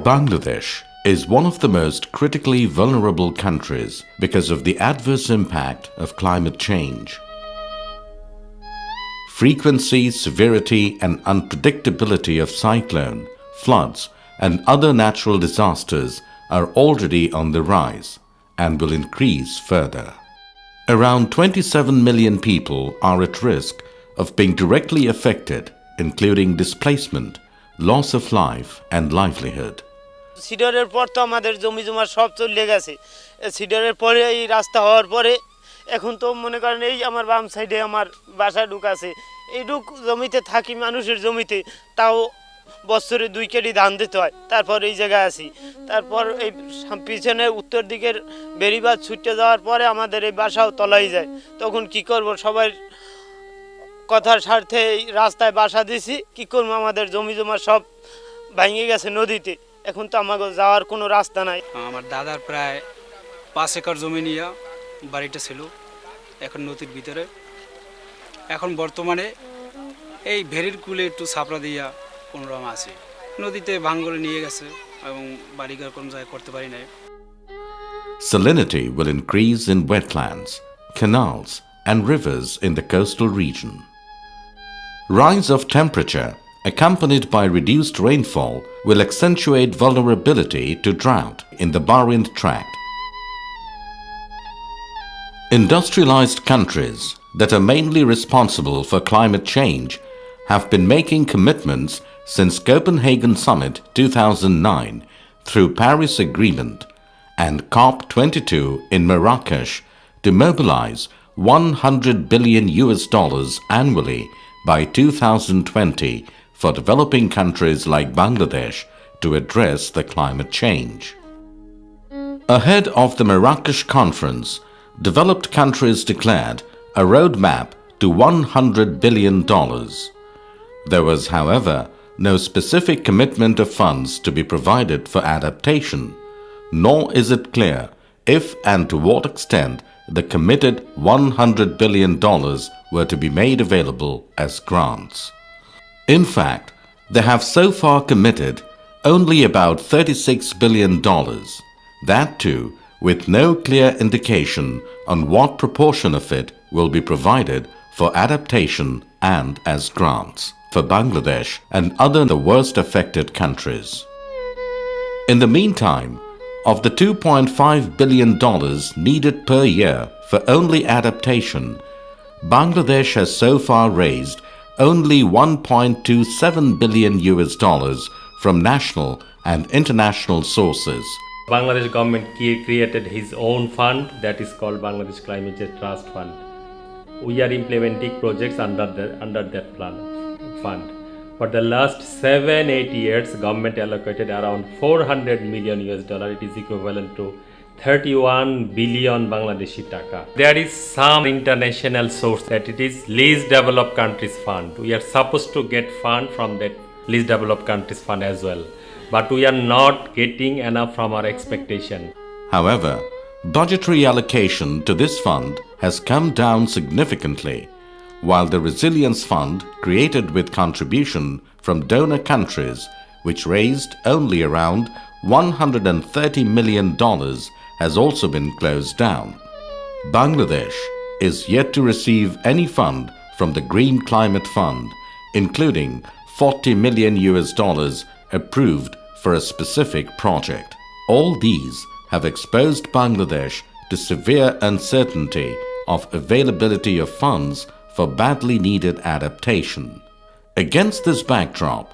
Bangladesh is one of the most critically vulnerable countries because of the adverse impact of climate change. Frequency, severity and unpredictability of cyclone, floods and other natural disasters are already on the rise and will increase further. Around 27 million people are at risk of being directly affected, including displacement, loss of life and livelihood. সিডারের পর তো আমাদের জমি জমা সব চলে গেছে সিডারের পরে এই রাস্তা হওয়ার পরে এখন তো মনে করেন এই আমার বাম সাইডে আমার বাসা ঢুকাছে এইটুক জমিতে থাকি মানুষের জমিতে তাও বছরে 2 কেজি ধান দিতে হয় তারপর এই জায়গায় আসি তারপর এই পিছনে উত্তর দিকের বেরিবাদ ছুটে যাওয়ার পরে আমাদের এই বাসাও তলাই যায় তখন কি করব সবাই কথার স্বার্থে রাস্তায় বাসা দিছি কি করব আমাদের জমি জমা সব ভেঙে গেছে নদীতে এখন তো আমাগো যাওয়ার কোনো রাস্তা নাই আমার দাদার প্রায় 5 একর জমি নিয়ে বাড়িটা ছিল এখন নদীর ভিতরে এখন বর্তমানে এই ভেরির কুলে একটু ছাপড়া দিয়া কোনরকম আছে নদীতে ভাঙলে নিয়ে গেছে এবং বাড়িঘর কোন জায়গায় করতে পারি না Salinity will increase in wetlands, canals and rivers in the coastal region. Rise of temperature accompanied by reduced rainfall will accentuate vulnerability to drought in the Barind Tract. Industrialized countries that are mainly responsible for climate change have been making commitments since Copenhagen Summit 2009 through Paris Agreement and COP22 in Marrakesh to mobilize $100 billion annually by 2020 for developing countries like Bangladesh to address the climate change. Ahead of the Marrakesh conference, developed countries declared a roadmap to $100 billion. There was, however, no specific commitment of funds to be provided for adaptation, nor is it clear if and to what extent the committed $100 billion were to be made available as grants. In fact, they have so far committed only about $36 billion, that too with no clear indication on what proportion of it will be provided for adaptation and as grants for Bangladesh and other the worst affected countries. In the meantime, of the $2.5 billion needed per year for only adaptation, Bangladesh has so far raised only $1.27 billion from national and international sources. Bangladesh government created his own fund that is called Bangladesh Climate Change Trust Fund. We are implementing projects under that fund. For the last 7-8 years, government allocated around $400 million. It is equivalent to 31 billion Bangladeshi taka. There is some international source that it is least developed countries fund. We are supposed to get fund from that least developed countries fund as well. But we are not getting enough from our expectation. However, budgetary allocation to this fund has come down significantly, while the Resilience Fund, created with contribution from donor countries, which raised only around $130 million, has also been closed down. Bangladesh is yet to receive any fund from the Green Climate Fund, including $40 million approved for a specific project. All these have exposed Bangladesh to severe uncertainty of availability of funds for badly needed adaptation. Against this backdrop,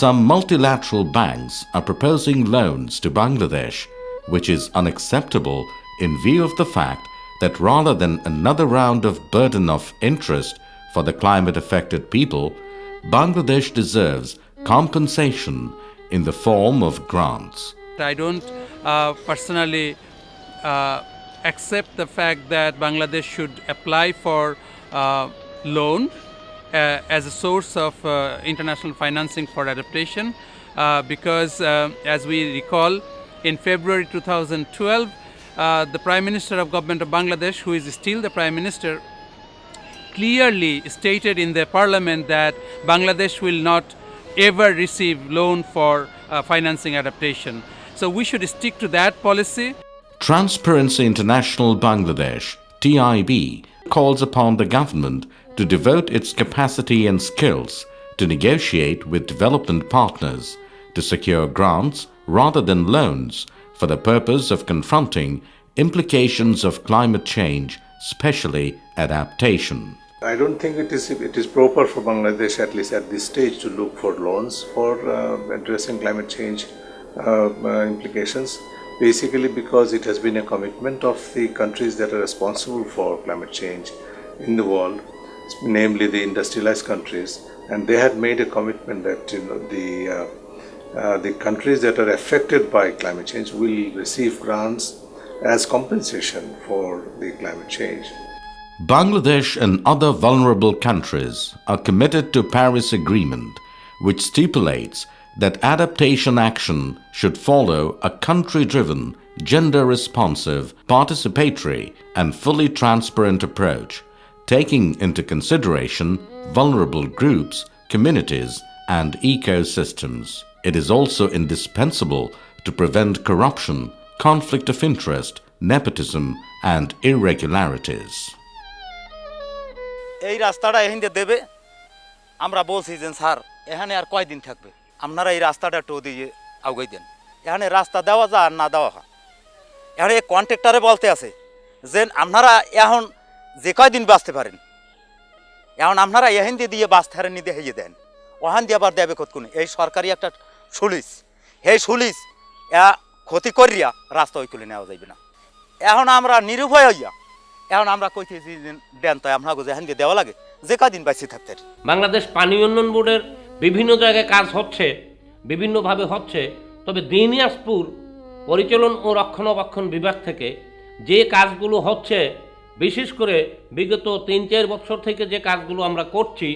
some multilateral banks are proposing loans to Bangladesh, which is unacceptable in view of the fact that rather than another round of burden of interest for the climate-affected people, Bangladesh deserves compensation in the form of grants. I don't personally accept the fact that Bangladesh should apply for loan as a source of international financing for adaptation because as we recall, in February 2012, the Prime Minister of Government of Bangladesh, who is still the Prime Minister, clearly stated in the parliament that Bangladesh will not ever receive loan for financing adaptation. So we should stick to that policy. Transparency International Bangladesh TIB calls upon the government to devote its capacity and skills to negotiate with development partners to secure grants rather than loans for the purpose of confronting implications of climate change, especially adaptation. I don't think it is proper for Bangladesh, at least at this stage, to look for loans for addressing climate change implications. Basically, because it has been a commitment of the countries that are responsible for climate change in the world, namely the industrialized countries, and they had made a commitment that the countries that are affected by climate change will receive grants as compensation for the climate change. Bangladesh and other vulnerable countries are committed to Paris Agreement, which stipulates that adaptation action should follow a country-driven, gender-responsive, participatory and fully transparent approach, taking into consideration vulnerable groups, communities and ecosystems. It is also indispensable to prevent corruption, conflict of interest, nepotism and irregularities. এই রাস্তাটা এখান দিয়ে দেবে, আমরা বলছি যে sir এখানে আর কয়দিন থাকবে, আপনারা এই রাস্তাটা টো দিয়ে আগাই দেন। এখানে রাস্তা দেওয়া যায় আর না দেওয়া হয়। এখানে এই কন্ট্রাক্টরে বলতে আছে যে আপনারা এখন যে কয়দিন বাঁচতে পারেন, এখন আপনারা এখান দিয়ে বাঁচতে হারেন নিতে হইয়ে দেন, ওখান দিয়ে আবার দেবে কতক্ষণ। এই সরকারি একটা সুলিস, এই সুলিস ক্ষতি করিয়া রাস্তা ওই তুলে নেওয়া যাইবে না। এখন আমরা নিরুপায় হইয়া এখন আমরা কইতেছি দেন, তাই আপনাকে যেখান দিয়ে দেওয়া লাগে যে কদিন বাইসে থাকতে। বাংলাদেশ পানি উন্নয়ন বোর্ডের বিভিন্ন জায়গায় কাজ হচ্ছে, বিভিন্নভাবে হচ্ছে, তবে দিনাজপুর পরিচালন ও রক্ষণাবেক্ষণ বিভাগ থেকে যে কাজগুলো হচ্ছে, বিশেষ করে বিগত ৩-৪ বছর থেকে যে কাজগুলো আমরা করছি,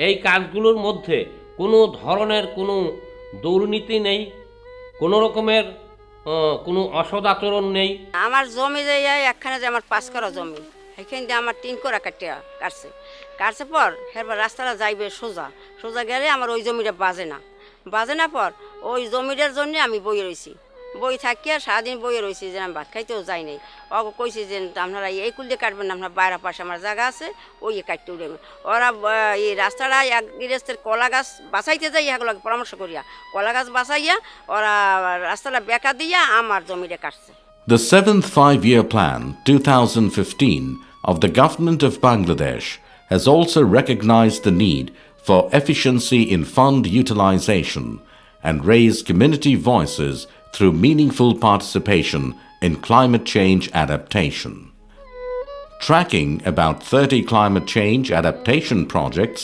এই কাজগুলোর মধ্যে কোনো ধরনের কোনো দুর্নীতি নেই, কোনো রকমের কোনো অসদাচরণ নেই। আমার জমি যে একখানে যে আমার 5 কাঠা জমি, সেখান দিয়ে আমার 3 কাঠা কাটছে পর এরপর রাস্তাটা যাইবে সোজা গেলে আমার ওই জমিটা বাজে না পর ওই জমিটার জন্য আমি বইয়ে রয়েছি, বই থাকিয়া সারাদিন বইয়ে রয়েছি যে আমি ভাত খাইতেও যাই নাই। ওকে কইছি যে আপনারা এই কুল দিয়ে কাটবেন না, আপনার বাইরের পাশে আমার জায়গা আছে ওই কাটতে উঠবেন। ওরা এই রাস্তাটা এক গৃহস্থের কলা গাছ বাঁচাইতে যাই, এগুলো পরামর্শ করিয়া কলা গাছ বাঁচাইয়া ওরা রাস্তাটা বেঁকা দিয়া আমার জমিটা কাটছে। The 7th Five-Year Plan 2015 of the Government of Bangladesh has also recognized the need for efficiency in fund utilization and raised community voices through meaningful participation in climate change adaptation. Tracking about 30 climate change adaptation projects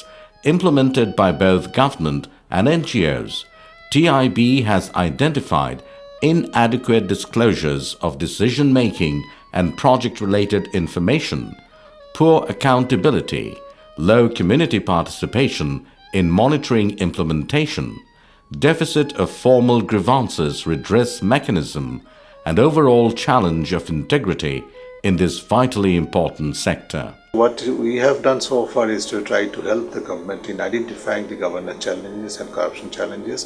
implemented by both government and NGOs, TIB has identified inadequate disclosures of decision-making and project-related information, poor accountability, low community participation in monitoring implementation, deficit of formal grievances redress mechanism, and overall challenge of integrity in this vitally important sector. What we have done so far is to try to help the government in identifying the governance challenges and corruption challenges,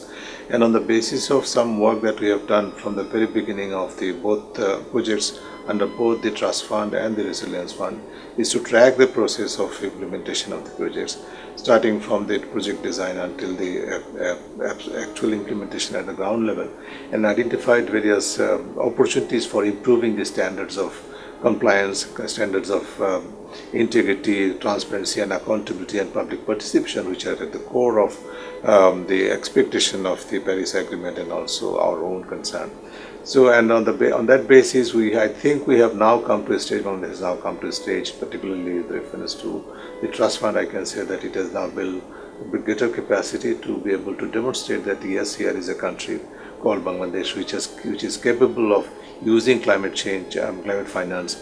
and on the basis of some work that we have done from the very beginning of the both projects under both the Trust Fund and the Resilience Fund is to track the process of implementation of the projects, starting from the project design until the actual implementation at the ground level, and identified various opportunities for improving the standards of compliance, standards of integrity, transparency and accountability and public participation, which are at the core of the expectation of the Paris Agreement and also our own concern. So, and on that basis, I think we have now come to a stage, Bangladesh has now come to a stage, particularly with reference to the Trust Fund, I can say that it has now built greater capacity to be able to demonstrate that yes, here is a country called Bangladesh which is capable of using climate change, climate finance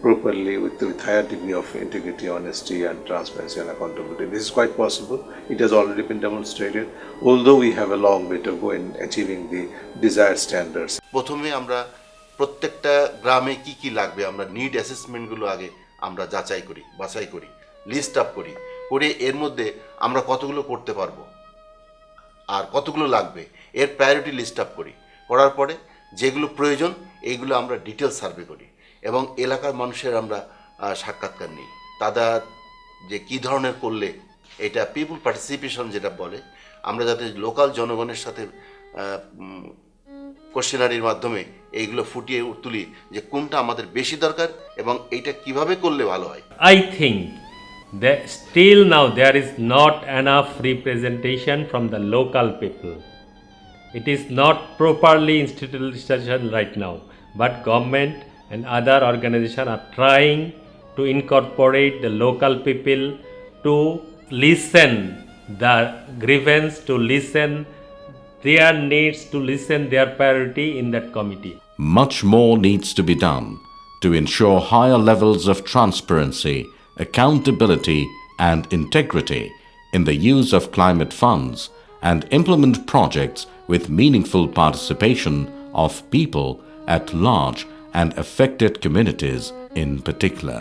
properly with higher degree of integrity, honesty and transparency and accountability. This is quite possible. It has already been demonstrated, although we have a long way to go in achieving the desired standards. প্রথমে আমরা প্রত্যেকটা গ্রামে কি লাগবে আমরা need অ্যাসেসমেন্টগুলো আগে আমরা বাছাই করি, লিস্ট আপ করি, করে এর মধ্যে আমরা কতগুলো করতে পারবো আর কতগুলো লাগবে এর প্রায়োরিটি লিস্ট আপ করি, করার পরে যেগুলো প্রয়োজন এইগুলো আমরা ডিটেল সার্ভে করি এবং এলাকার মানুষের আমরা সাক্ষাৎকার নিই। তাদের যে কী ধরনের করলে এটা পিপুল পার্টিসিপেশন যেটা বলে, আমরা যাতে লোকাল জনগণের সাথে কোশ্চেনারির মাধ্যমে এইগুলো ফুটিয়ে তুলি যে কোনটা আমাদের বেশি দরকার এবং এইটা কিভাবে করলে ভালো হয়। I think that still now there is not enough representation from the local people. It is not properly institutionalized right now, but government and other organizations are trying to incorporate the local people to listen the grievance, to listen their needs, to listen their priority in that committee. Much more needs to be done to ensure higher levels of transparency, accountability and integrity in the use of climate funds and implement projects with meaningful participation of people at large and affected communities in particular.